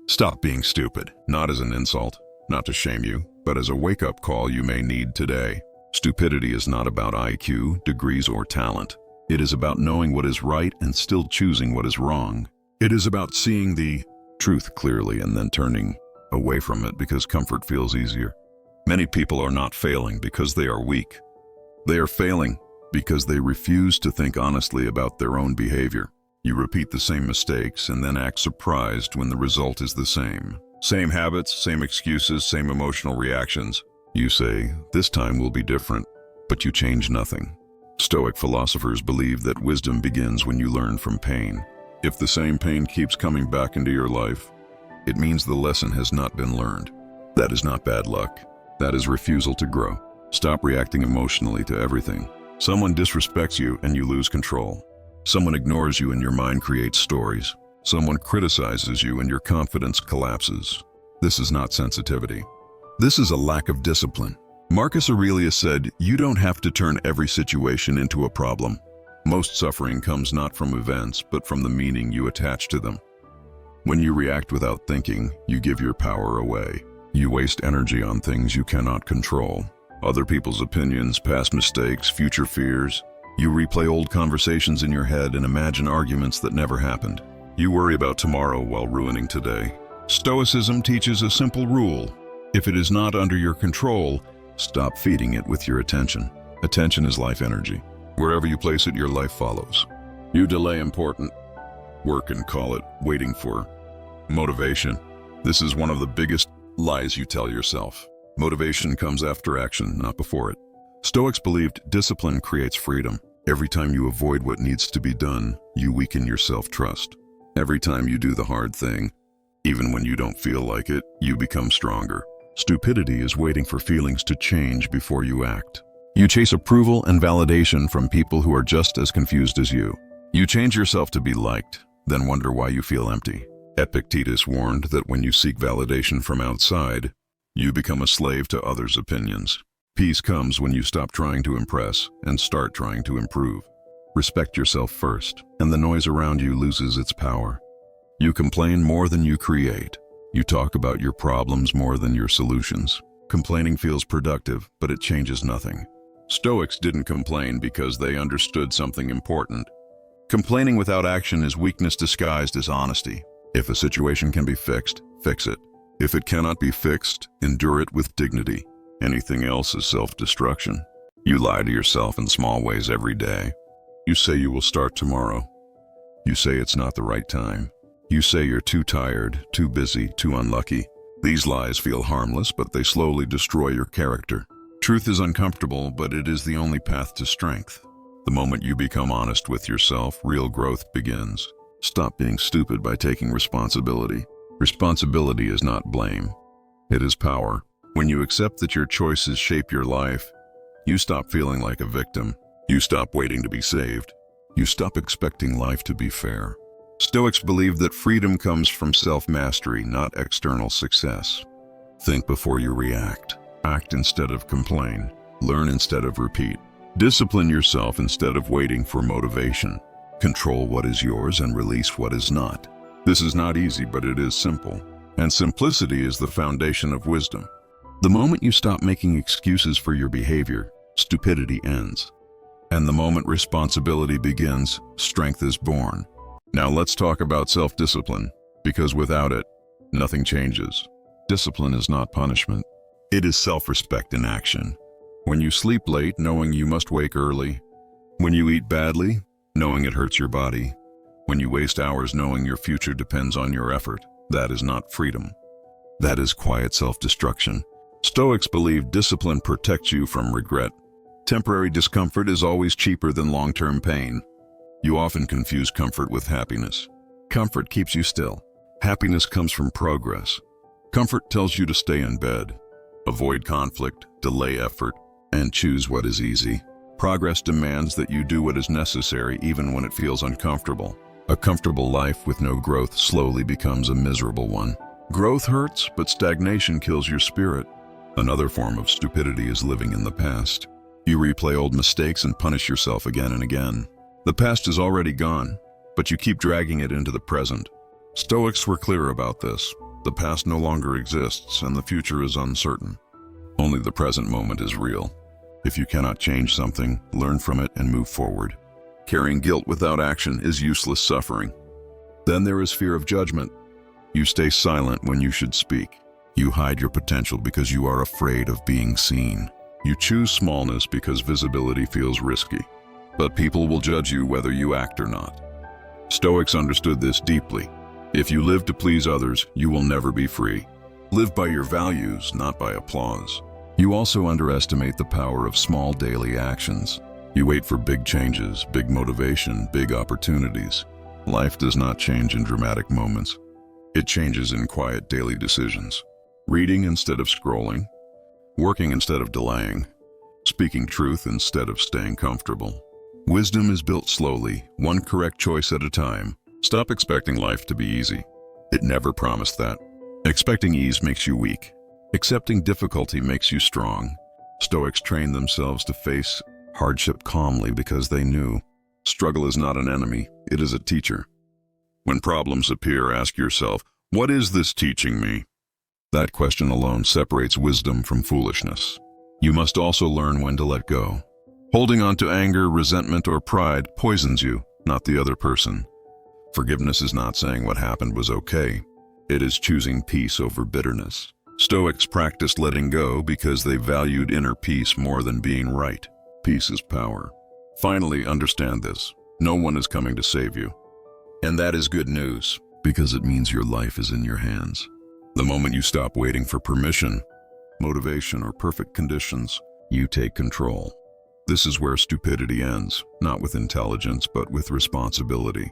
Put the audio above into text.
Stop being stupid, not as an insult, not to shame you, but as a wake-up call you may need today. Stupidity is not about IQ, degrees, or talent. It is about knowing what is right and still choosing what is wrong. It is about seeing the truth clearly and then turning away from it because comfort feels easier. Many people are not failing because they are weak. They are failing because they refuse to think honestly about their own behavior. You repeat the same mistakes and then act surprised when the result is the same. Same habits, same excuses, same emotional reactions. You say, "This time will be different," but you change nothing. Stoic philosophers believe that wisdom begins when you learn from pain. If the same pain keeps coming back into your life, it means the lesson has not been learned. That is not bad luck. That is refusal to grow. Stop reacting emotionally to everything. Someone disrespects you and you lose control. Someone ignores you and your mind creates stories. Someone criticizes you and your confidence collapses. This is not sensitivity. This is a lack of discipline. Marcus Aurelius said, "You don't have to turn every situation into a problem." Most suffering comes not from events, but from the meaning you attach to them. When you react without thinking, you give your power away. You waste energy on things you cannot control. Other people's opinions, past mistakes, future fears. You replay old conversations in your head and imagine arguments that never happened. You worry about tomorrow while ruining today. Stoicism teaches a simple rule. If it is not under your control, stop feeding it with your attention. Attention is life energy. Wherever you place it, your life follows. You delay important work and call it waiting for motivation. This is one of the biggest lies you tell yourself. Motivation comes after action, not before it. Stoics believed discipline creates freedom. Every time you avoid what needs to be done, you weaken your self-trust. Every time you do the hard thing, even when you don't feel like it, you become stronger. Stupidity is waiting for feelings to change before you act. You chase approval and validation from people who are just as confused as you. You change yourself to be liked, then wonder why you feel empty. Epictetus warned that when you seek validation from outside, you become a slave to others' opinions. Peace comes when you stop trying to impress and start trying to improve. Respect yourself first, and the noise around you loses its power. You complain more than you create. You talk about your problems more than your solutions. Complaining feels productive, but it changes nothing. Stoics didn't complain because they understood something important. Complaining without action is weakness disguised as honesty. If a situation can be fixed, fix it. If it cannot be fixed, endure it with dignity. Anything else is self-destruction. You lie to yourself in small ways every day. You say you will start tomorrow. You say it's not the right time. You say you're too tired, too busy, too unlucky. These lies feel harmless, but they slowly destroy your character. Truth is uncomfortable, but it is the only path to strength. The moment you become honest with yourself, real growth begins. Stop being stupid by taking responsibility. Responsibility is not blame. It is power. When you accept that your choices shape your life, you stop feeling like a victim. You stop waiting to be saved. You stop expecting life to be fair. Stoics believe that freedom comes from self-mastery, not external success. Think before you react. Act instead of complain. Learn instead of repeat. Discipline yourself instead of waiting for motivation. Control what is yours and release what is not. This is not easy, but it is simple. And simplicity is the foundation of wisdom. The moment you stop making excuses for your behavior, stupidity ends. And the moment responsibility begins, strength is born. Now let's talk about self-discipline, because without it, nothing changes. Discipline is not punishment. It is self-respect in action. When you sleep late, knowing you must wake early. When you eat badly, knowing it hurts your body. When you waste hours knowing your future depends on your effort, that is not freedom. That is quiet self-destruction. Stoics believe discipline protects you from regret. Temporary discomfort is always cheaper than long-term pain. You often confuse comfort with happiness. Comfort keeps you still. Happiness comes from progress. Comfort tells you to stay in bed. Avoid conflict, delay effort, and choose what is easy. Progress demands that you do what is necessary even when it feels uncomfortable. A comfortable life with no growth slowly becomes a miserable one. Growth hurts, but stagnation kills your spirit. Another form of stupidity is living in the past. You replay old mistakes and punish yourself again and again. The past is already gone, but you keep dragging it into the present. Stoics were clear about this. The past no longer exists and the future is uncertain. Only the present moment is real. If you cannot change something, learn from it and move forward. Carrying guilt without action is useless suffering. Then there is fear of judgment. You stay silent when you should speak. You hide your potential because you are afraid of being seen. You choose smallness because visibility feels risky. But people will judge you whether you act or not. Stoics understood this deeply. If you live to please others, you will never be free. Live by your values, not by applause. You also underestimate the power of small daily actions. You wait for big changes, big motivation, big opportunities. Life does not change in dramatic moments. It changes in quiet daily decisions. Reading instead of scrolling, working instead of delaying, speaking truth instead of staying comfortable. Wisdom is built slowly, one correct choice at a time. Stop expecting life to be easy. It never promised that. Expecting ease makes you weak. Accepting difficulty makes you strong. Stoics trained themselves to face hardship calmly because they knew struggle is not an enemy, it is a teacher. When problems appear, ask yourself, what is this teaching me? That question alone separates wisdom from foolishness. You must also learn when to let go. Holding on to anger, resentment, or pride poisons you, not the other person. Forgiveness is not saying what happened was okay. It is choosing peace over bitterness. Stoics practiced letting go because they valued inner peace more than being right. Peace is power. Finally, understand this. No one is coming to save you. And that is good news, because it means your life is in your hands. The moment you stop waiting for permission, motivation, or perfect conditions, you take control. This is where stupidity ends, not with intelligence, but with responsibility.